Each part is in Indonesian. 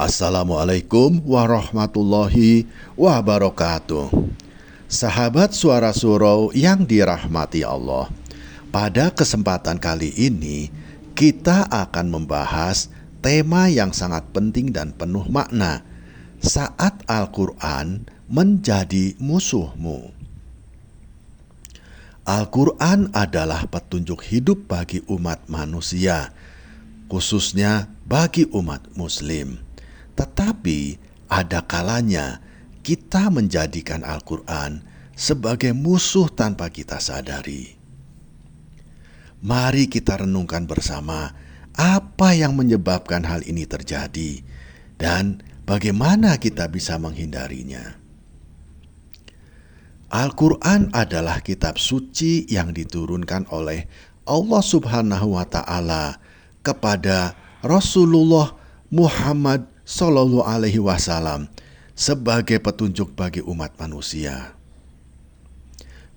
Assalamualaikum warahmatullahi wabarakatuh. Sahabat Suara Surau yang dirahmati Allah, pada kesempatan kali ini kita akan membahas tema yang sangat penting dan penuh makna, saat Al-Quran menjadi musuhmu. Al-Quran adalah petunjuk hidup bagi umat manusia, khususnya bagi umat Muslim. Tetapi ada kalanya kita menjadikan Al-Quran sebagai musuh tanpa kita sadari. Mari kita renungkan bersama apa yang menyebabkan hal ini terjadi dan bagaimana kita bisa menghindarinya. Al-Quran adalah kitab suci yang diturunkan oleh Allah Subhanahu wa Ta'ala kepada Rasulullah Muhammad Sallallahu Alaihi Wasallam sebagai petunjuk bagi umat manusia.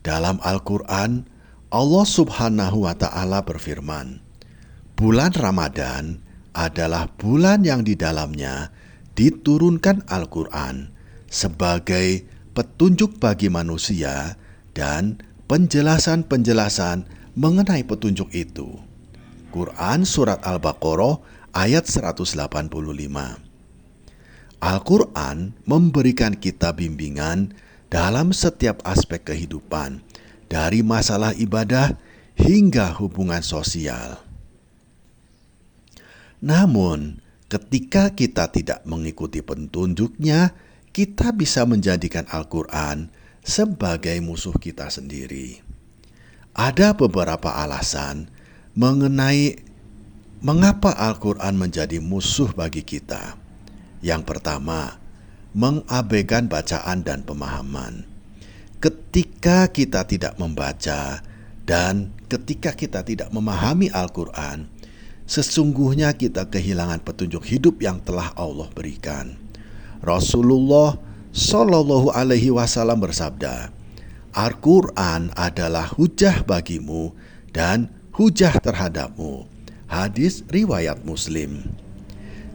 Dalam Al-Quran, Allah Subhanahu wa Ta'ala berfirman, bulan Ramadan adalah bulan yang di dalamnya diturunkan Al-Quran sebagai petunjuk bagi manusia dan penjelasan-penjelasan mengenai petunjuk itu. Quran Surat Al-Baqarah ayat 185. Al-Quran memberikan kita bimbingan dalam setiap aspek kehidupan, dari masalah ibadah hingga hubungan sosial. Namun, ketika kita tidak mengikuti petunjuknya, kita bisa menjadikan Al-Quran sebagai musuh kita sendiri. Ada beberapa alasan mengenai mengapa Al-Quran menjadi musuh bagi kita. Yang pertama, mengabaikan bacaan dan pemahaman. Ketika kita tidak membaca dan ketika kita tidak memahami Al-Quran, sesungguhnya kita kehilangan petunjuk hidup yang telah Allah berikan. Rasulullah Shallallahu Alaihi Wasallam bersabda, Al-Quran adalah hujah bagimu dan hujah terhadapmu. Hadis riwayat Muslim.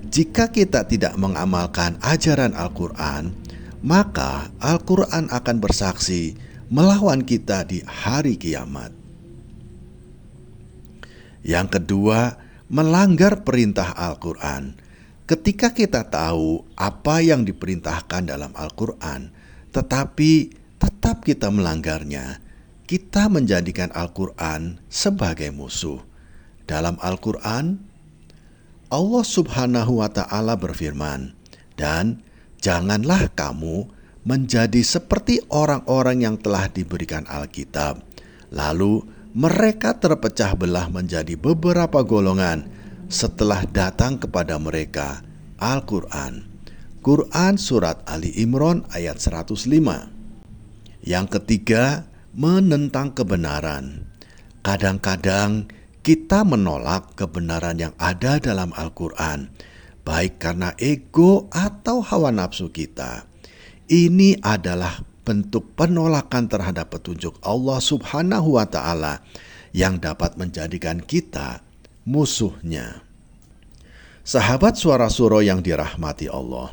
Jika kita tidak mengamalkan ajaran Al-Quran, maka Al-Quran akan bersaksi melawan kita di hari kiamat. Yang kedua, melanggar perintah Al-Quran. Ketika kita tahu apa yang diperintahkan dalam Al-Quran, tetapi tetap kita melanggarnya, kita menjadikan Al-Quran sebagai musuh. Dalam Al-Quran, Allah Subhanahu wa Ta'ala berfirman, dan janganlah kamu menjadi seperti orang-orang yang telah diberikan Alkitab, lalu mereka terpecah belah menjadi beberapa golongan setelah datang kepada mereka Al-Quran. Quran Surat Ali Imran ayat 105. Yang ketiga, menentang kebenaran. Kadang-kadang kita menolak kebenaran yang ada dalam Al-Quran, baik karena ego atau hawa nafsu kita. Ini adalah bentuk penolakan terhadap petunjuk Allah Subhanahu wa Ta'ala yang dapat menjadikan kita musuhnya. Sahabat Suara Surau yang dirahmati Allah,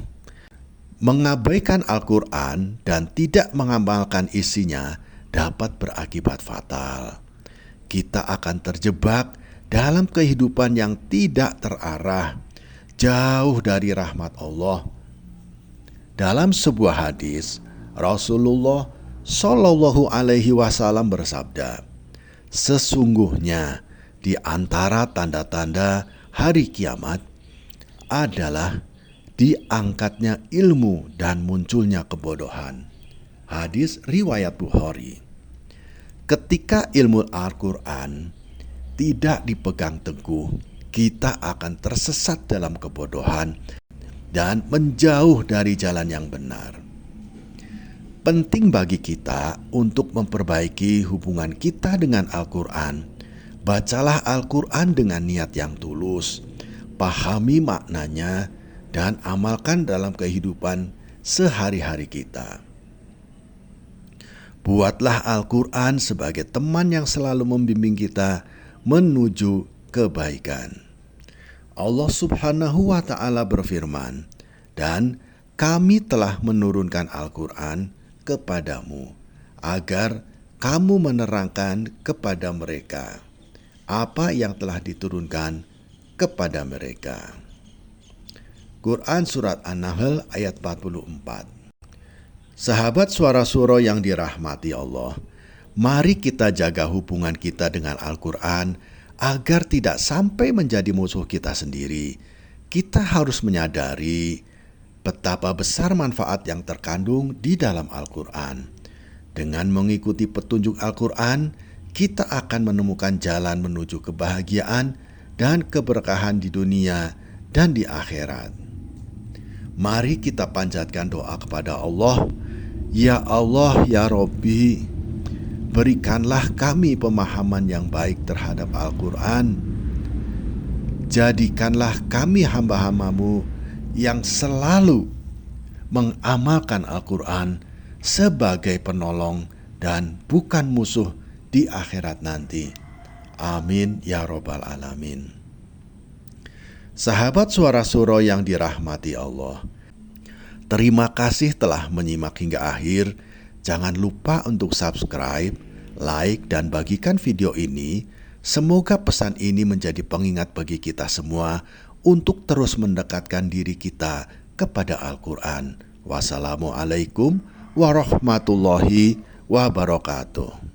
mengabaikan Al-Quran dan tidak mengamalkan isinya dapat berakibat fatal. Kita akan terjebak dalam kehidupan yang tidak terarah, jauh dari rahmat Allah. Dalam sebuah hadis, Rasulullah Shallallahu Alaihi Wasallam bersabda, sesungguhnya di antara tanda-tanda hari kiamat adalah diangkatnya ilmu dan munculnya kebodohan. Hadis riwayat Bukhari. Ketika ilmu Al-Quran tidak dipegang teguh, kita akan tersesat dalam kebodohan dan menjauh dari jalan yang benar. Penting bagi kita untuk memperbaiki hubungan kita dengan Al-Quran. Bacalah Al-Quran dengan niat yang tulus, pahami maknanya, dan amalkan dalam kehidupan sehari-hari kita. Buatlah Al-Quran sebagai teman yang selalu membimbing kita menuju kebaikan. Allah Subhanahu wa Ta'ala berfirman, dan kami telah menurunkan Al-Quran kepadamu, agar kamu menerangkan kepada mereka apa yang telah diturunkan kepada mereka. Quran Surat An-Nahl ayat 44. Sahabat Suara Suro yang dirahmati Allah, mari kita jaga hubungan kita dengan Al-Quran agar tidak sampai menjadi musuh kita sendiri. Kita harus menyadari betapa besar manfaat yang terkandung di dalam Al-Quran. Dengan mengikuti petunjuk Al-Quran, kita akan menemukan jalan menuju kebahagiaan dan keberkahan di dunia dan di akhirat. Mari kita panjatkan doa kepada Allah. Ya Allah, ya Robbi, berikanlah kami pemahaman yang baik terhadap Al-Quran. Jadikanlah kami hamba-hambamu yang selalu mengamalkan Al-Quran sebagai penolong dan bukan musuh di akhirat nanti. Amin ya Rabbal Alamin. Sahabat Suara Suro yang dirahmati Allah, terima kasih telah menyimak hingga akhir. Jangan lupa untuk subscribe, like, dan bagikan video ini. Semoga pesan ini menjadi pengingat bagi kita semua untuk terus mendekatkan diri kita kepada Al-Quran. Wassalamualaikum warahmatullahi wabarakatuh.